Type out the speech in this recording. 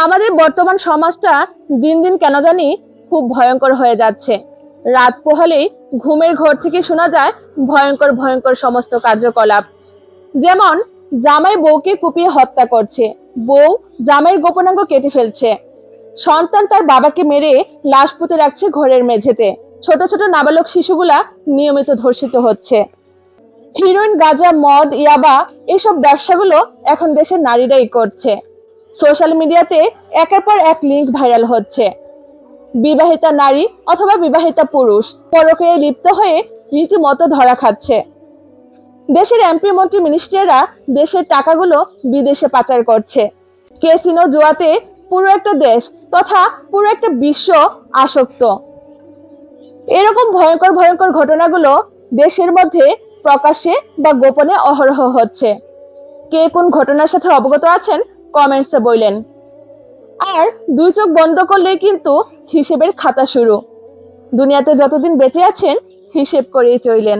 আমাদের বর্তমান সমাজটা দিন দিন কেন জানি খুব ভয়ঙ্কর হয়ে যাচ্ছে। রাত পোহালেই ঘুমের ঘর থেকে শোনা যায় ভয়ঙ্কর ভয়ঙ্কর সমস্ত কার্যকলাপ। যেমন জামাই বউকে কুপিয়ে হত্যা করছে, বউ জামাইয়ের গোপনাঙ্গ কেটে ফেলছে, সন্তান তার বাবাকে মেরে লাশ পুঁতে রাখছে ঘরের মেঝেতে, ছোট ছোট নাবালক শিশুগুলা নিয়মিত ধর্ষিত হচ্ছে। হিরোইন, গাঁজা, মদ, ইয়াবা এসব ব্যবসাগুলো এখন দেশের নারীরাই করছে। সোশ্যাল মিডিয়াতে একের পর এক লিঙ্ক ভাইরাল হচ্ছে। বিবাহিতা নারী অথবা বিবাহিতা পুরুষ পরকীয়ায় লিপ্ত হয়ে রীতিমতো ধরা খাচ্ছে। দেশের এমপি, মন্ত্রী, মিনিস্টাররা দেশের টাকাগুলো বিদেশে পাচার করছে। ক্যাসিনো, জুয়াতে পুরো একটা দেশ তথা পুরো একটা বিশ্ব আসক্ত। এরকম ভয়ঙ্কর ভয়ঙ্কর ঘটনাগুলো দেশের মধ্যে প্রকাশ্যে বা গোপনে অহরহ হচ্ছে। কে কোন ঘটনার সাথে অবগত আছেন কমেন্টসে বললেন। আর দুই চোখ বন্ধ করলেই কিন্তু হিসেবের খাতা শুরু। দুনিয়াতে যতদিন বেঁচে আছেন হিসেব করেই চললেন।